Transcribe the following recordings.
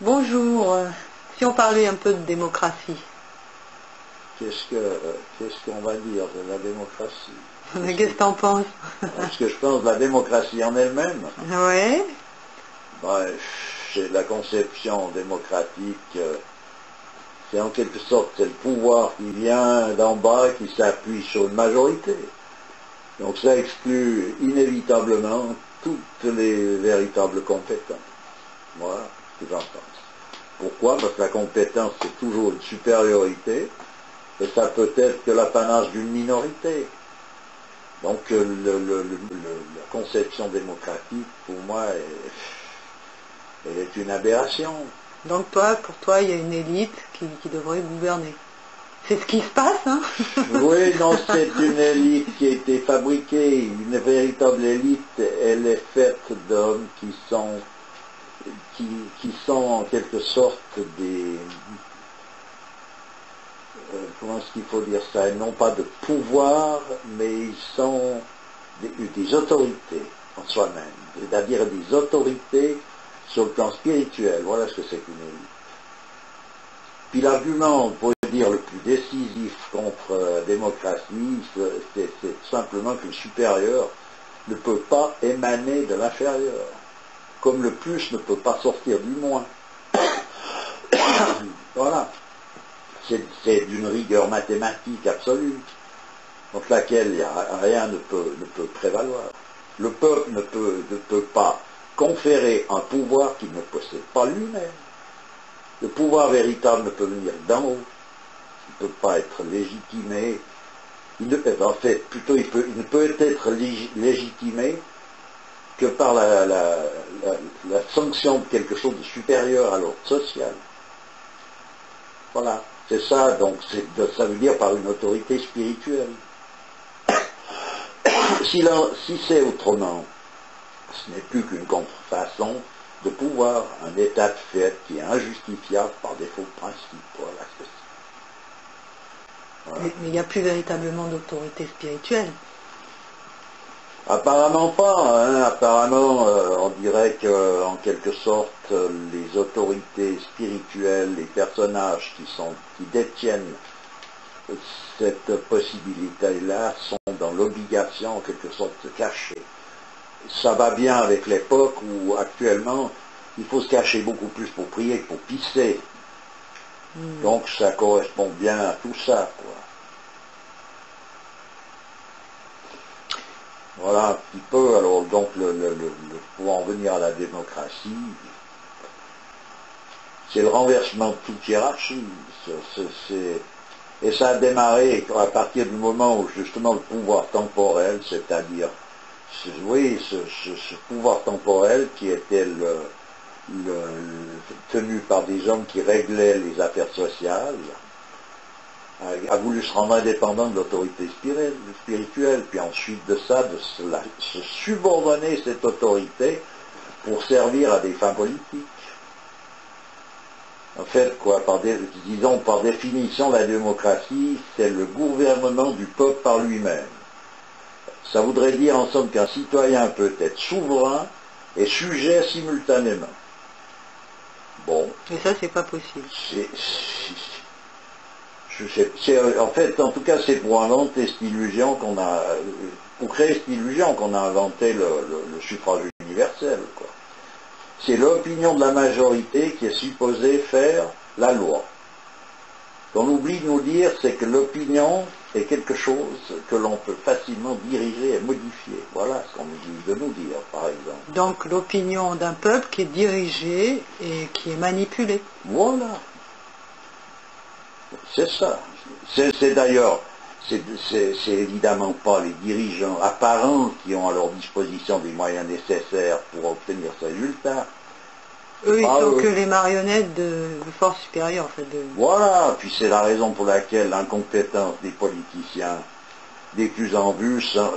Bonjour, si on parlait un peu de démocratie. Qu'est-ce qu'on va dire de la démocratie? Qu'est-ce que t'en penses? Ce que je pense de la démocratie en elle-même, Ouais. c'est la conception démocratique, c'est en quelque sorte c'est le pouvoir qui vient d'en bas et qui s'appuie sur une majorité. Donc ça exclut inévitablement toutes les véritables compétences. Voilà ce que j'en pense. Pourquoi? Parce que la compétence, c'est toujours une supériorité, et ça peut être que l'apanage d'une minorité. Donc la conception démocratique, pour moi, elle est une aberration. Donc pour toi, il y a une élite qui devrait gouverner. C'est ce qui se passe, hein? Oui, non, c'est une élite qui a été fabriquée. Une véritable élite, elle est faite d'hommes qui sont en quelque sorte des... comment est-ce qu'il faut dire ça? Ils n'ont pas de pouvoir, mais ils sont des autorités en soi-même, c'est-à-dire des autorités sur le plan spirituel. Voilà ce que c'est qu'une élite. Puis l'argument, on pourrait dire, le plus décisif contre la démocratie, c'est tout simplement que le supérieur ne peut pas émaner de l'inférieur, comme le plus ne peut pas sortir du moins. Voilà. C'est d'une rigueur mathématique absolue, contre laquelle rien ne peut prévaloir. Le peuple ne peut pas conférer un pouvoir qu'il ne possède pas lui-même. Le pouvoir véritable ne peut venir d'en haut. Il ne peut pas être légitimé. En fait, plutôt, il ne peut être légitimé que par la sanction de quelque chose de supérieur à l'ordre social. Voilà. C'est ça, donc ça veut dire par une autorité spirituelle. Si c'est autrement, ce n'est plus qu'une contrefaçon de pouvoir, un état de fait qui est injustifiable par défaut de principe. Voilà ce que c'est. Voilà. Mais il n'y a plus véritablement d'autorité spirituelle. Apparemment pas, hein. Apparemment on dirait que en quelque sorte les autorités spirituelles, les personnages qui détiennent cette possibilité-là sont dans l'obligation en quelque sorte de se cacher. Ça va bien avec l'époque où actuellement il faut se cacher beaucoup plus pour prier que pour pisser. Donc ça correspond bien à tout ça, quoi. Voilà un petit peu, alors donc pour en venir à la démocratie, c'est le renversement de toute hiérarchie, et ça a démarré à partir du moment où justement le pouvoir temporel, c'est-à-dire, ce pouvoir temporel qui était tenu par des hommes qui réglaient les affaires sociales, a voulu se rendre indépendant de l'autorité spirituelle, puis ensuite de ça, de se subordonner cette autorité pour servir à des fins politiques. En fait, disons par définition, la démocratie, c'est le gouvernement du peuple par lui-même. Ça voudrait dire en somme qu'un citoyen peut être souverain et sujet simultanément. Bon. Et ça, c'est pas possible. En fait, en tout cas, c'est pour inventer cette illusion pour créer cette illusion qu'on a inventé le suffrage universel, quoi. C'est l'opinion de la majorité qui est supposée faire la loi. Ce qu'on oublie de nous dire, c'est que l'opinion est quelque chose que l'on peut facilement diriger et modifier. Voilà ce qu'on oublie de nous dire, par exemple. Donc l'opinion d'un peuple qui est dirigée et qui est manipulée. Voilà. C'est ça. C'est d'ailleurs, c'est évidemment pas les dirigeants apparents qui ont à leur disposition des moyens nécessaires pour obtenir ce résultat. Eux, ils Ah, sont que les marionnettes de forces supérieures, en fait. Voilà, puis c'est la raison pour laquelle l'incompétence des politiciens des plus en vue, ça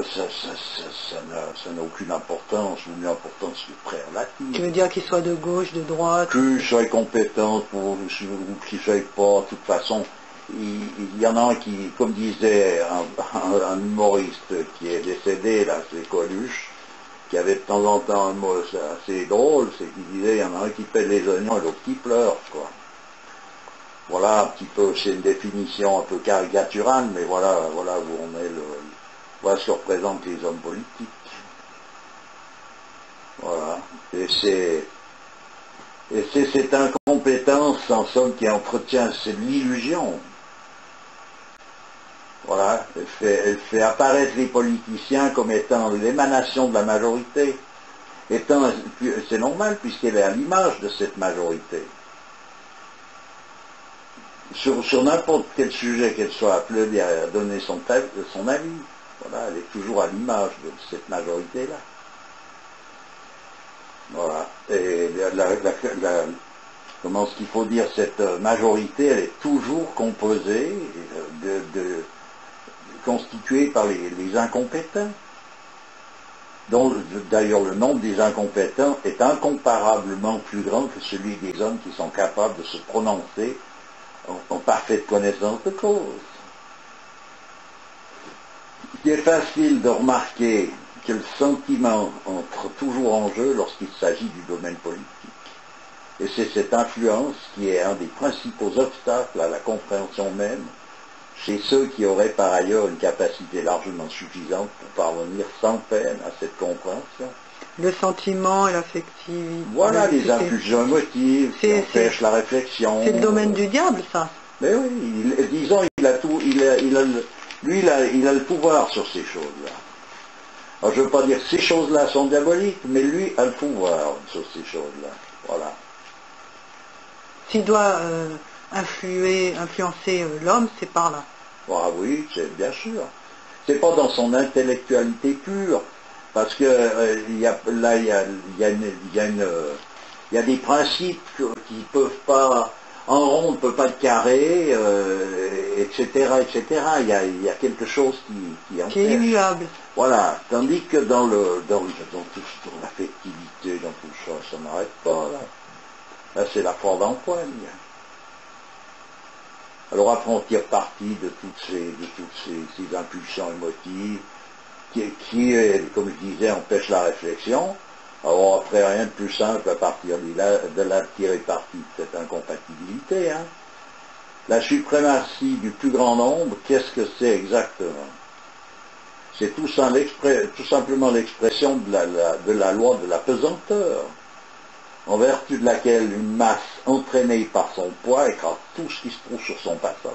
n'a aucune importance, ou une importance très relative. Tu veux dire qu'ils soient de gauche, de droite? Qu'ils soient compétents ou qu'ils ne soient pas, de toute façon, il y en a un qui, comme disait un humoriste qui est décédé, là, c'est Coluche, qui avait de temps en temps un mot assez drôle, c'est qu'il disait, il y en a un qui pète les oignons et l'autre qui pleure, quoi. Voilà un petit peu, c'est une définition un peu caricaturale, mais voilà où on est, voilà ce que représentent les hommes politiques. Voilà. Et c'est cette incompétence, en somme, qui entretient, c'est l'illusion. Voilà. Elle fait apparaître les politiciens comme étant l'émanation de la majorité. C'est normal, puisqu'elle est à l'image de cette majorité. Sur n'importe quel sujet qu'elle soit appelée à donner son avis. Voilà, elle est toujours à l'image de cette majorité-là. Voilà. Et comment ce qu'il faut dire, cette majorité, elle est toujours composée, constituée par les incompétents. dont d'ailleurs le nombre des incompétents est incomparablement plus grand que celui des hommes qui sont capables de se prononcer en parfaite connaissance de cause. Il est facile de remarquer que le sentiment entre toujours en jeu lorsqu'il s'agit du domaine politique. Et c'est cette influence qui est un des principaux obstacles à la compréhension même chez ceux qui auraient par ailleurs une capacité largement suffisante pour parvenir sans peine à cette compréhension. Le sentiment et l'affectivité. Voilà les impulsions émotives qui empêchent la réflexion. C'est le domaine du diable, ça. Mais oui, disons, il a le pouvoir sur ces choses-là. Alors je ne veux pas dire que ces choses-là sont diaboliques, mais lui a le pouvoir sur ces choses-là. Voilà. S'il doit influencer l'homme, c'est par là. Ah oui, c'est bien sûr. C'est pas dans son intellectualité pure, parce que il y a des principes qui ne peuvent pas, en rond, ne peut pas être carré, etc., etc. Il y a quelque chose qui empêche. Qui est immuable. Voilà. Tandis que dans l'affectivité, dans tout ça, ça n'arrête pas. Là c'est la corde empoigne. Alors après on tire parti de toutes ces impulsions émotives qui, comme je disais, empêchent la réflexion. Alors après rien de plus simple à partir de là de tirer parti de cette incompatibilité. Hein. La suprématie du plus grand nombre, qu'est-ce que c'est exactement? C'est tout simplement l'expression de la loi de la pesanteur, en vertu de laquelle une masse entraînée par son poids écrase tout ce qui se trouve sur son passage.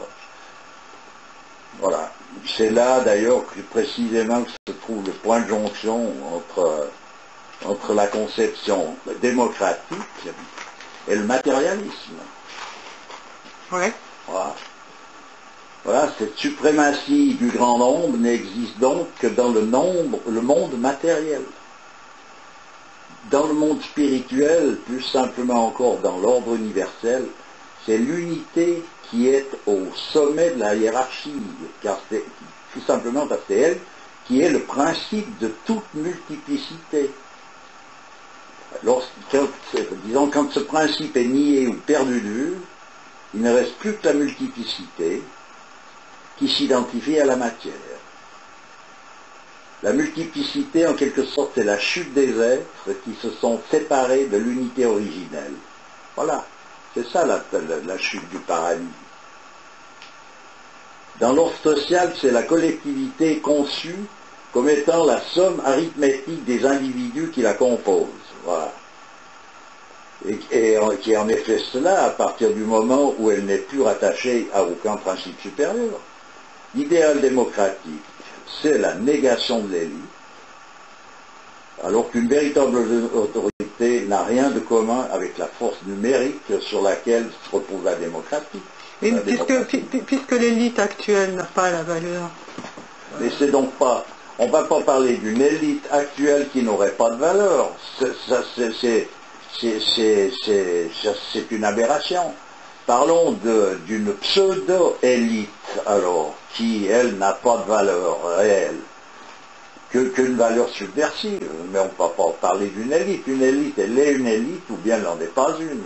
Voilà. C'est là d'ailleurs précisément que se trouve le point de jonction entre la conception démocratique et le matérialisme. Ouais. Voilà. Voilà, cette suprématie du grand nombre n'existe donc que dans le monde matériel. Dans le monde spirituel, plus simplement encore dans l'ordre universel, c'est l'unité qui est au sommet de la hiérarchie, car c'est tout simplement parce que c'est elle qui est le principe de toute multiplicité. Quand ce principe est nié ou perdu de vue, il ne reste plus que la multiplicité qui s'identifie à la matière. La multiplicité, en quelque sorte, c'est la chute des êtres qui se sont séparés de l'unité originelle. Voilà, c'est ça la chute du paradis. Dans l'ordre social, c'est la collectivité conçue comme étant la somme arithmétique des individus qui la composent. Voilà. Et qui est en effet cela à partir du moment où elle n'est plus rattachée à aucun principe supérieur. L'idéal démocratique, c'est la négation de l'élite, alors qu'une véritable autorité n'a rien de commun avec la force numérique sur laquelle se repose la démocratie. Et puisque l'élite actuelle n'a pas la valeur. Mais c'est donc pas... On ne va pas parler d'une élite actuelle qui n'aurait pas de valeur. c'est une aberration. Parlons d'une pseudo-élite, alors, qui, elle, n'a pas de valeur réelle, qu'une valeur subversive. Mais on ne peut pas parler d'une élite. Une élite, elle est une élite, ou bien elle n'en est pas une.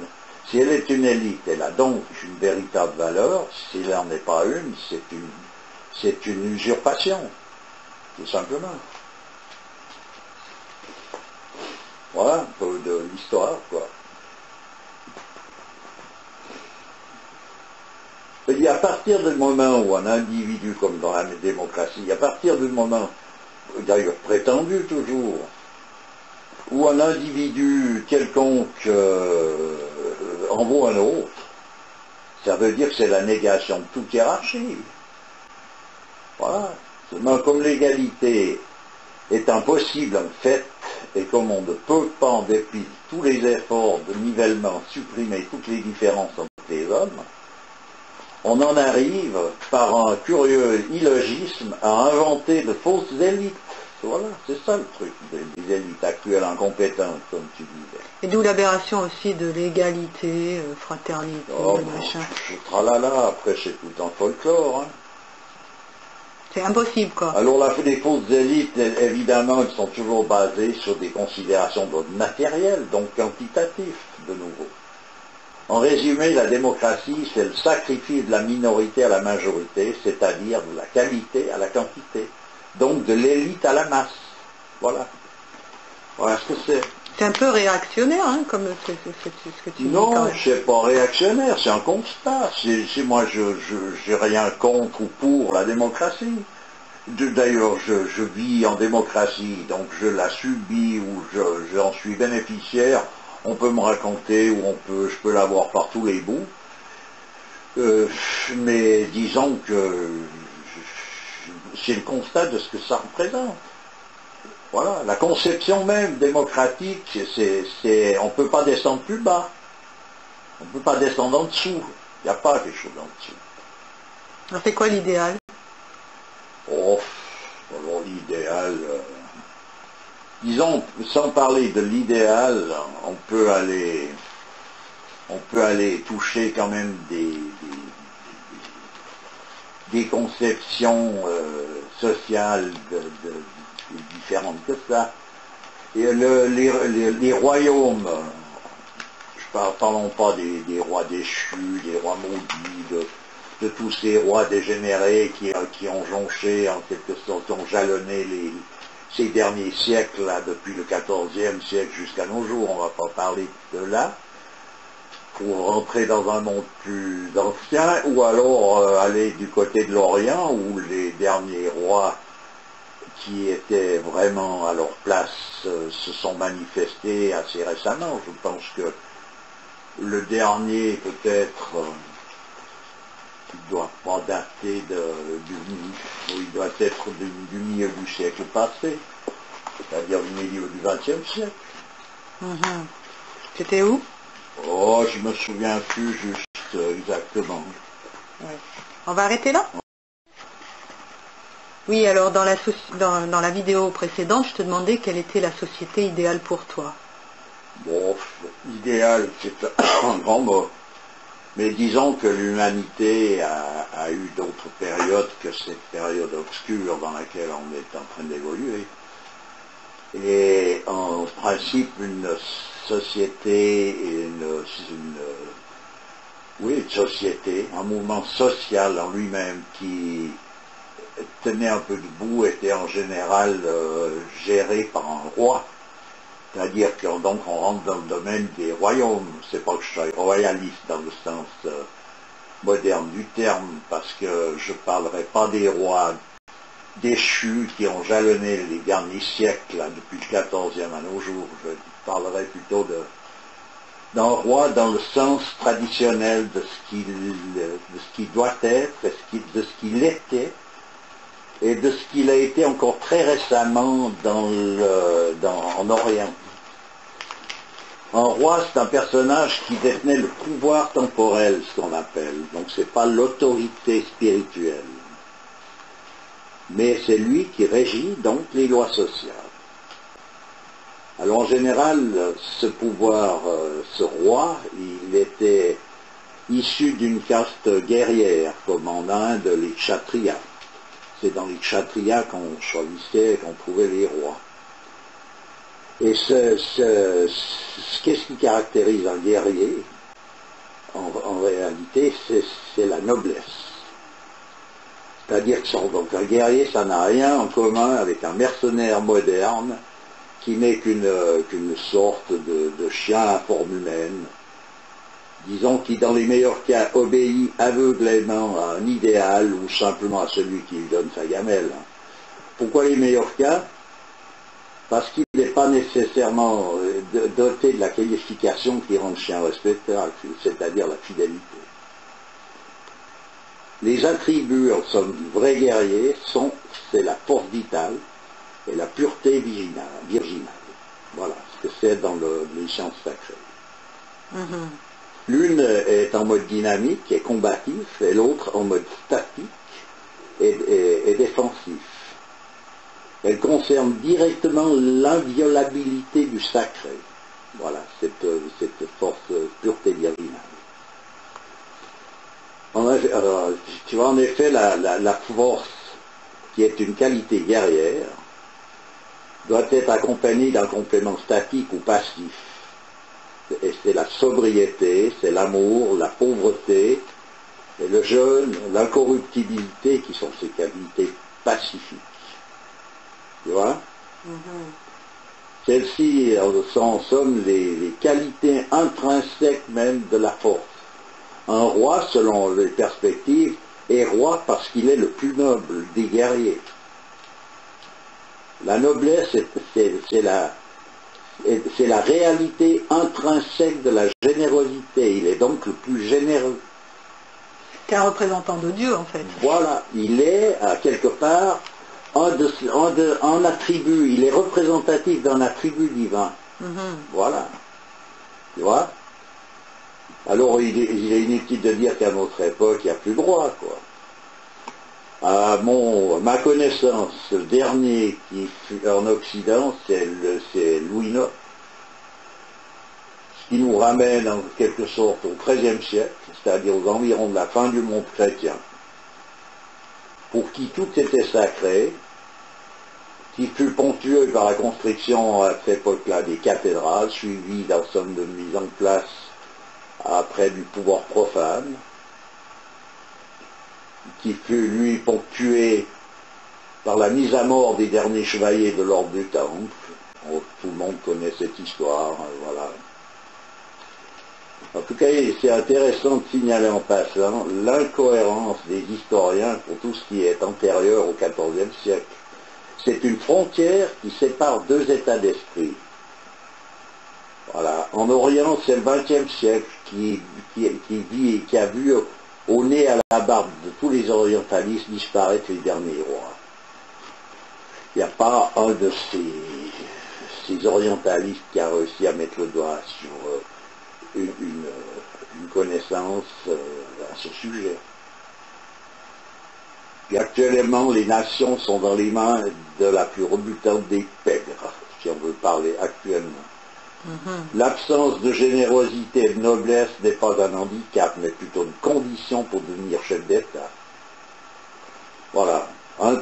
Si elle est une élite, elle a donc une véritable valeur. Si elle n'en est pas une, c'est une usurpation, tout simplement. Voilà un peu de l'histoire, quoi. Et à partir du moment où un individu, comme dans la démocratie, à partir du moment, d'ailleurs prétendu toujours, où un individu quelconque en vaut un autre, ça veut dire que c'est la négation de toute hiérarchie. Voilà. Seulement, comme l'égalité est impossible en fait, et comme on ne peut pas, en dépit de tous les efforts de nivellement, supprimer toutes les différences entre les hommes, on en arrive, par un curieux illogisme, à inventer de fausses élites. Voilà, c'est ça le truc des élites actuelles incompétentes, comme tu disais. Et d'où l'aberration aussi de l'égalité, fraternité, machin. Tralala, après c'est tout un folklore. Hein. C'est impossible, quoi. Alors les fausses élites, évidemment, elles sont toujours basées sur des considérations d'ordre matériel, donc quantitatif, de nouveau. En résumé, la démocratie, c'est le sacrifice de la minorité à la majorité, c'est-à-dire de la qualité à la quantité. Donc de l'élite à la masse. Voilà. Voilà ce que c'est. C'est un peu réactionnaire, hein, comme ce que tu dis. Non, c'est pas réactionnaire, c'est un constat. Moi, j'ai rien contre ou pour la démocratie. D'ailleurs, je vis en démocratie, donc je la subis ou j'en suis bénéficiaire. On peut me raconter ou je peux l'avoir par tous les bouts. Mais disons que c'est le constat de ce que ça représente. Voilà, la conception même démocratique, on ne peut pas descendre plus bas. On ne peut pas descendre en dessous. Il n'y a pas quelque chose en dessous. Alors c'est quoi l'idéal? Oh, alors l'idéal... disons, sans parler de l'idéal, on peut aller toucher quand même des conceptions sociales différentes que ça. Et les royaumes, parlons pas des rois déchus, des rois maudits, de tous ces rois dégénérés qui ont jonché, en quelque sorte, qui ont jalonné ces derniers siècles, là, depuis le XIVe siècle jusqu'à nos jours, on ne va pas parler de là, pour rentrer dans un monde plus ancien, ou alors aller du côté de l'Orient, où les derniers rois qui étaient vraiment à leur place se sont manifestés assez récemment. Je pense que le dernier, peut-être, il ne doit pas dater il doit être du milieu du siècle passé, c'est-à-dire du milieu du XXe siècle. C'était où? Oh, je me souviens plus juste exactement. Ouais. On va arrêter là? Oui, alors dans la vidéo précédente, je te demandais quelle était la société idéale pour toi. Bon, idéal, c'est un grand mot. Mais disons que l'humanité a eu d'autres périodes que cette période obscure dans laquelle on est en train d'évoluer. Et en principe, une société, une société, un mouvement social en lui-même qui tenait un peu debout était en général géré par un roi. C'est-à-dire donc on rentre dans le domaine des royaumes. C'est pas que je sois royaliste dans le sens moderne du terme, parce que je ne parlerai pas des rois déchus qui ont jalonné les derniers siècles, là, depuis le XIVe à nos jours. Je parlerai plutôt d'un roi dans le sens traditionnel de ce qu'il doit être, de ce qu'il était, et de ce qu'il a été encore très récemment en Orient. Un roi, c'est un personnage qui détenait le pouvoir temporel, ce qu'on appelle. Donc c'est pas l'autorité spirituelle. Mais c'est lui qui régit donc les lois sociales. Alors en général, ce pouvoir, ce roi, il était issu d'une caste guerrière, comme en Inde, les kshatriyas. C'est dans les kshatriyas qu'on choisissait, qu'on trouvait les rois. Et qu'est-ce qui caractérise un guerrier? En réalité, c'est la noblesse. C'est-à-dire que donc un guerrier, ça n'a rien en commun avec un mercenaire moderne qui n'est qu'une sorte de chien à forme humaine, disons qui dans les meilleurs cas obéit aveuglément à un idéal ou simplement à celui qui lui donne sa gamelle. Pourquoi les meilleurs cas? Parce qu'il n'est pas nécessairement doté de la qualification qui rend le chien respectable, c'est-à-dire la fidélité. Les attributs, en somme, du vrai guerrier, c'est la force vitale et la pureté virginale. Voilà ce que c'est dans les sciences sacrées. L'une est en mode dynamique et combatif, et l'autre en mode statique et défensif. Elle concerne directement l'inviolabilité du sacré. Voilà, cette force pureté virginale. Alors, tu vois, en effet, la force, qui est une qualité guerrière, doit être accompagnée d'un complément statique ou passif. Et c'est la sobriété, c'est l'amour, la pauvreté, et le jeûne, l'incorruptibilité qui sont ces qualités pacifiques. Tu vois? Celles-ci sont en somme les qualités intrinsèques même de la force. Un roi, selon les perspectives, est roi parce qu'il est le plus noble des guerriers. La noblesse, c'est la réalité intrinsèque de la générosité. Il est donc le plus généreux. C'est un représentant de Dieu, en fait. Voilà, il est, à quelque part, un attribut, il est représentatif d'un attribut divin. Voilà. Tu vois? Alors, il est inutile de dire qu'à notre époque, il n'y a plus de roi, quoi. À ma connaissance, le dernier qui fut en Occident, c'est Louis IX, ce qui nous ramène en quelque sorte au XIIIe siècle, c'est-à-dire aux environs de la fin du monde chrétien, pour qui tout était sacré, qui fut ponctué par la construction à cette époque-là des cathédrales, suivies d'un somme de mise en place après du pouvoir profane, qui fut lui ponctué par la mise à mort des derniers chevaliers de l'ordre du Temple. Oh, tout le monde connaît cette histoire, voilà. En tout cas, c'est intéressant de signaler en passant l'incohérence des historiens pour tout ce qui est antérieur au XIVe siècle. C'est une frontière qui sépare deux états d'esprit. Voilà. En Orient, c'est le XXe siècle qui a vu au nez à la barbe de tous les orientalistes disparaître les derniers rois. Il n'y a pas un de ces orientalistes qui a réussi à mettre le doigt sur une connaissance à ce sujet. Et actuellement, les nations sont dans les mains de la plus rebutante des pègres, si on veut parler actuellement. L'absence de générosité et de noblesse n'est pas un handicap, mais plutôt une condition pour devenir chef d'État. Voilà. Un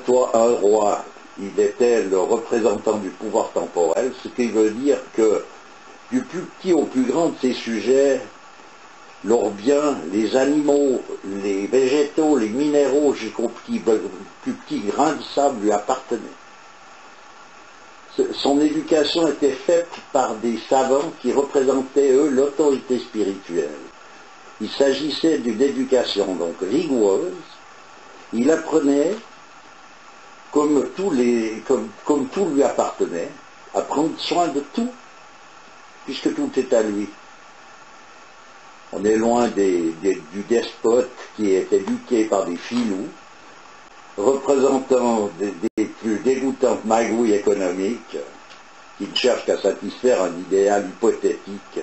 roi, il était le représentant du pouvoir temporel, ce qui veut dire que du plus petit au plus grand de ces sujets, leurs biens, les animaux, les végétaux, les minéraux, jusqu'au plus petit grain de sable lui appartenaient. Son éducation était faite par des savants qui représentaient, eux, l'autorité spirituelle. Il s'agissait d'une éducation donc rigoureuse. Il apprenait, comme tout lui appartenait, à prendre soin de tout, puisque tout est à lui. On est loin du despote qui est éduqué par des filous, représentant des plus dégoûtantes magouilles économiques, qui ne cherchent qu'à satisfaire un idéal hypothétique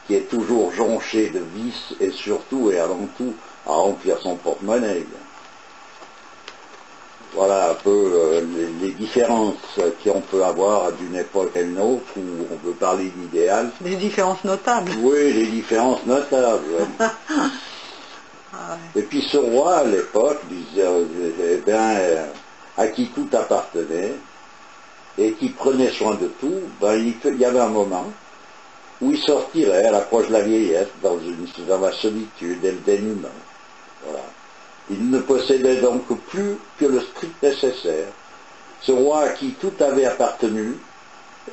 qui est toujours jonché de vices et surtout et avant tout à remplir son porte-monnaie. voilà un peu les différences qu'on peut avoir d'une époque à une autre, où on peut parler d'idéal. Des différences notables. Oui, les différences notables. Ah Et puis ce roi, à l'époque, disait, eh bien, à qui tout appartenait, et qui prenait soin de tout, ben, il y avait un moment où il sortirait à l'approche de la vieillesse, dans la solitude et le dénuement. Voilà. Il ne possédait donc plus que le strict nécessaire. Ce roi à qui tout avait appartenu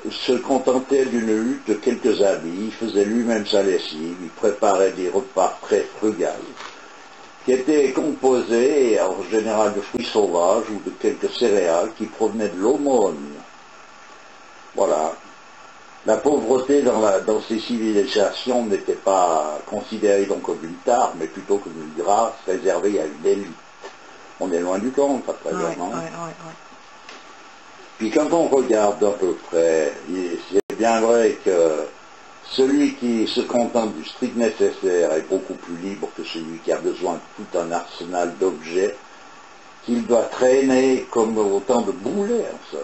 se contentait d'une hutte, de quelques habits, il faisait lui-même sa lessive, il préparait des repas très frugales, qui étaient composés en général de fruits sauvages ou de quelques céréales qui provenaient de l'aumône. Voilà. La pauvreté dans ces civilisations n'était pas considérée donc comme une tare, mais plutôt comme une grâce réservée à une élite. On est loin du compte, après vraiment. Puis quand on regarde d'à peu près, c'est bien vrai que celui qui se contente du strict nécessaire est beaucoup plus libre que celui qui a besoin de tout un arsenal d'objets qu'il doit traîner comme autant de boulets, en somme.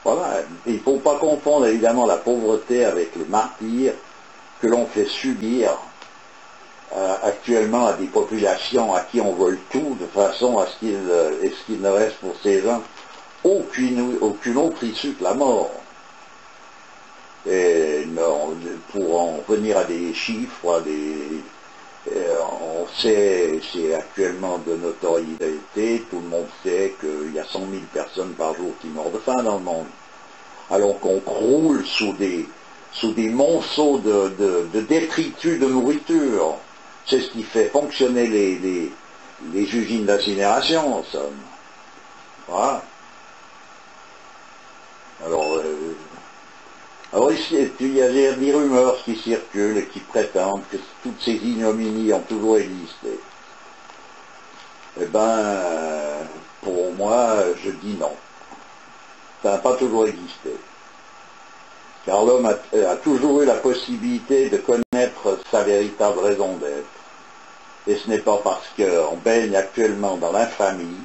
Voilà, il ne faut pas confondre évidemment la pauvreté avec le martyre que l'on fait subir actuellement à des populations à qui on vole tout, de façon à ce qu'il ne reste pour ces gens aucune autre issue que la mort. Et non, pour en venir à des chiffres, on sait, c'est actuellement de notoriété, tout le monde sait qu'il y a 100 000 personnes par jour qui meurent de faim dans le monde. Alors qu'on croule sous des monceaux de détritus de nourriture. C'est ce qui fait fonctionner les usines d'incinération, en somme. Voilà. Alors ici, il y a des rumeurs qui circulent et qui prétendent que toutes ces ignominies ont toujours existé. Eh bien, pour moi, je dis non. Ça n'a pas toujours existé. Car l'homme a toujours eu la possibilité de connaître sa véritable raison d'être. Et ce n'est pas parce qu'on baigne actuellement dans l'infamie,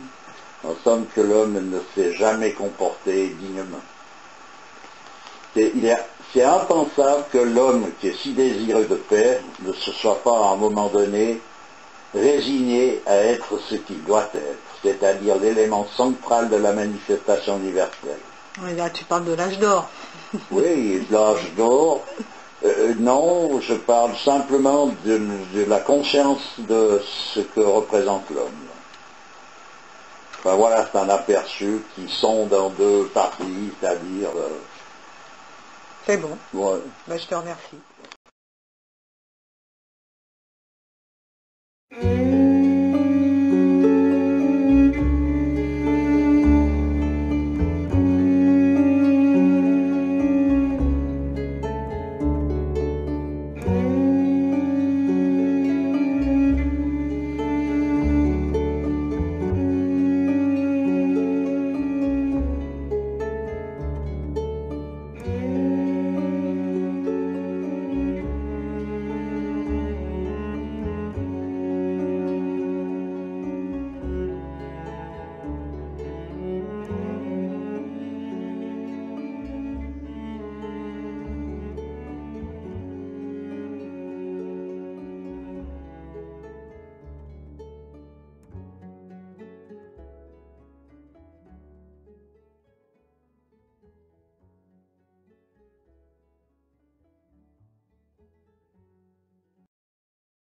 en somme, que l'homme ne s'est jamais comporté dignement. C'est impensable que l'homme qui est si désireux de paix ne se soit pas à un moment donné résigné à être ce qu'il doit être, c'est-à-dire l'élément central de la manifestation universelle. Oui, là tu parles de l'âge d'or. Oui, l'âge d'or. Non, je parle simplement de la conscience de ce que représente l'homme. Enfin, voilà, c'est un aperçu qui sont dans deux parties, c'est-à-dire... C'est bon. Ouais. Ben, je te remercie.